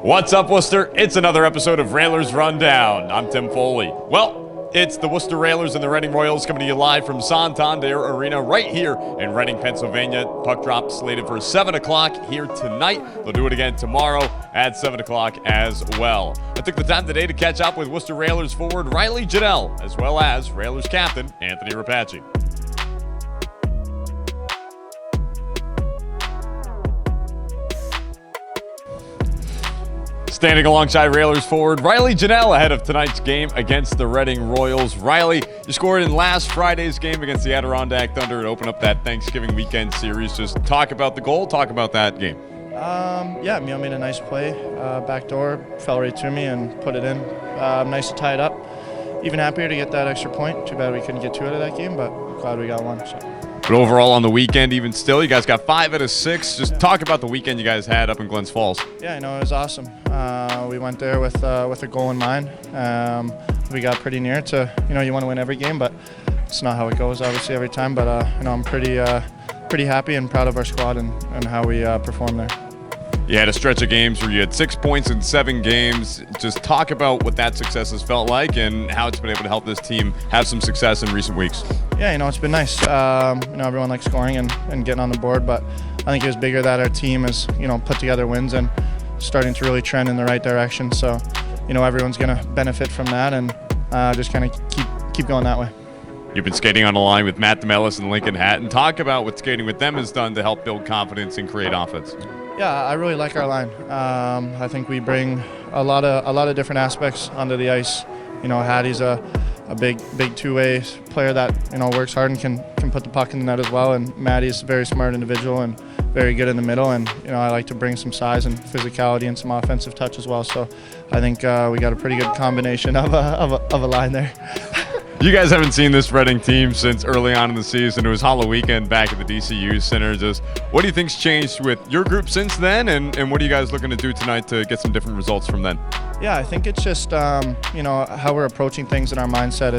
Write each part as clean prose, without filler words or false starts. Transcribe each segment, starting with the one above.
What's up, Worcester? It's another episode of Railers Rundown. I'm Tim Foley. Well, it's the Worcester Railers and the Reading Royals coming to you live from Santander Arena right here in Reading, Pennsylvania. Puck drop slated for 7 o'clock here tonight. They'll do it again tomorrow at 7 o'clock as well. I took the time today to catch up with Worcester Railers forward Riley Janelle, as well as Railers captain Anthony Rapace. Standing alongside Railers forward Riley Janelle ahead of tonight's game against the Reading Royals. Riley, you scored in last Friday's game against the Adirondack Thunder and open up that Thanksgiving weekend series. Just talk about the goal, talk about that game. Yeah, Meal made a nice play. Backdoor, fell right to me and put it in. Nice to tie it up. Even happier to get that extra point. Too bad we couldn't get two out of that game, but glad we got one. So. But overall on the weekend, even still, you guys got 5 out of 6. Just talk about the weekend you guys had up in Glens Falls. Yeah, I know, it was awesome. We went there with a goal in mind. We got pretty near to, you want to win every game, but it's not how it goes, obviously, every time. But, I'm pretty happy and proud of our squad and how we performed there. You had a stretch of games where you had 6 points in 7 games. Just talk about what that success has felt like and how it's been able to help this team have some success in recent weeks. Yeah, it's been nice. Everyone likes scoring and getting on the board, but I think it was bigger that our team has, put together wins and starting to really trend in the right direction. So, everyone's going to benefit from that and just kind of keep going that way. You've been skating on the line with Matt DeMellis and Lincoln Hatton. Talk about what skating with them has done to help build confidence and create offense. Yeah, I really like our line. I think we bring a lot of different aspects onto the ice. Hattie's a big two-way player that works hard and can put the puck in the net as well. And Maddie's a very smart individual and very good in the middle. And I like to bring some size and physicality and some offensive touch as well. So I think we got a pretty good combination of a line there. You guys haven't seen this Reading team since early on in the season. It was Halloween weekend back at the DCU Center. Just what do you think's changed with your group since then, and what are you guys looking to do tonight to get some different results from then? Yeah, I think it's just how we're approaching things in our mindset.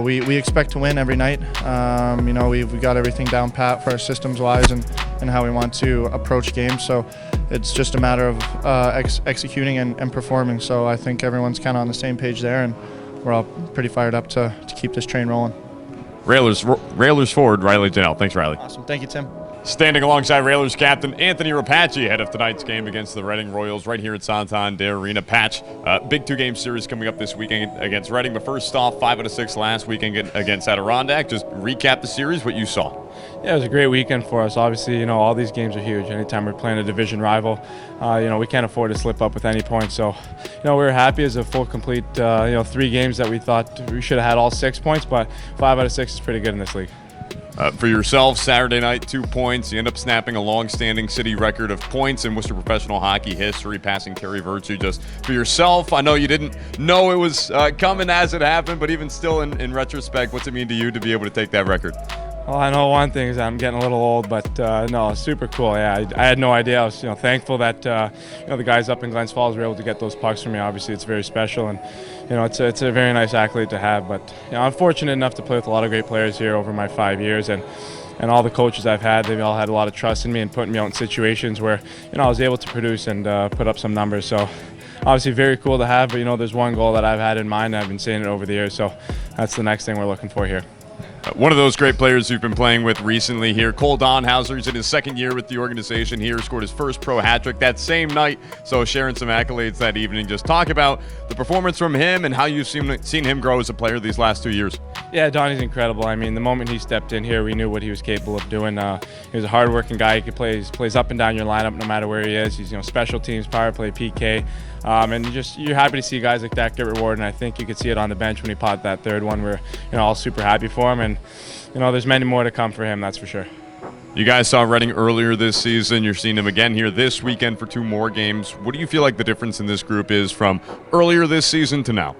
We expect to win every night. We've got everything down pat for our systems wise and how we want to approach games. So it's just a matter of executing and performing. So I think everyone's kind of on the same page there, and we're all pretty fired up to keep this train rolling. Railers forward Riley Janelle. Thanks, Riley. Awesome. Thank you, Tim. Standing alongside Railers captain Anthony Rapace ahead of tonight's game against the Reading Royals right here at Santander Arena. Patch, big 2-game series coming up this weekend against Reading. But first off, 5 out of 6 last weekend against Adirondack. Just recap the series, what you saw. Yeah, it was a great weekend for us. Obviously, all these games are huge. Anytime we're playing a division rival, we can't afford to slip up with any points. So, we were happy as a full, complete, 3 games that we thought we should have had all 6 points, but 5 out of 6 is pretty good in this league. For yourself, Saturday night, 2 points. You end up snapping a long-standing city record of points in Worcester professional hockey history, passing Terry Virtue. Just for yourself, I know you didn't know it was coming as it happened, but even still, in retrospect, what's it mean to you to be able to take that record? Well, I know one thing is that I'm getting a little old, but no, super cool. Yeah, I had no idea. I was thankful that the guys up in Glens Falls were able to get those pucks for me. Obviously, it's very special, and it's a very nice accolade to have. But I'm fortunate enough to play with a lot of great players here over my 5 years, and all the coaches I've had, they've all had a lot of trust in me and putting me out in situations where I was able to produce and put up some numbers. So obviously very cool to have. But there's one goal that I've had in mind. And I've been saying it over the years. So that's the next thing we're looking for here. One of those great players you've been playing with recently here, Cole Donhauser. He's in his 2nd year with the organization here, scored his first pro hat trick that same night, so sharing some accolades that evening. Just talk about the performance from him and how you've seen him grow as a player these last 2 years. Yeah, Donnie's incredible. I mean, the moment he stepped in here, we knew what he was capable of doing. He was a hard-working guy. He plays up and down your lineup no matter where he is. He's special teams, power play, PK. And you're happy to see guys like that get rewarded, and I think you could see it on the bench when he popped that 3rd one. We're all super happy for him, and there's many more to come for him, that's for sure. You guys saw Reading earlier this season. You're seeing him again here this weekend for 2 more games. What do you feel like the difference in this group is from earlier this season to now?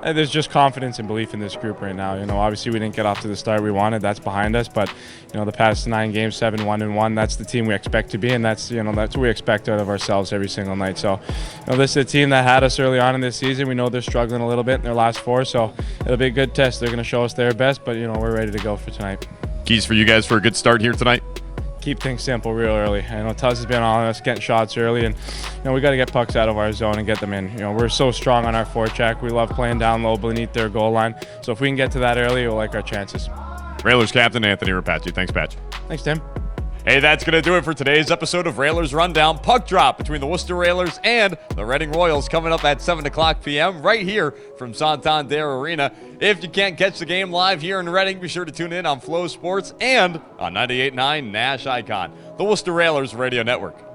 There's just confidence and belief in this group right now. Obviously we didn't get off to the start we wanted. That's behind us. But, the past 9 games, 7-1-1, that's the team we expect to be, and that's what we expect out of ourselves every single night. So, this is a team that had us early on in this season. We know they're struggling a little bit in their last 4, so it'll be a good test. They're going to show us their best, but, we're ready to go for tonight. Keys for you guys for a good start here tonight? keep things simple real early. I know Tuz has been on us getting shots early, and we got to get pucks out of our zone and get them in. We're so strong on our forecheck. We love playing down low beneath their goal line. So if we can get to that early, we'll like our chances. Railers captain Anthony Rapace. Thanks, Patch. Thanks, Tim. Hey, that's going to do it for today's episode of Railers Rundown. Puck drop between the Worcester Railers and the Reading Royals coming up at 7 o'clock p.m. right here from Santander Arena. If you can't catch the game live here in Reading, be sure to tune in on Flow Sports and on 98.9 Nash Icon, the Worcester Railers Radio Network.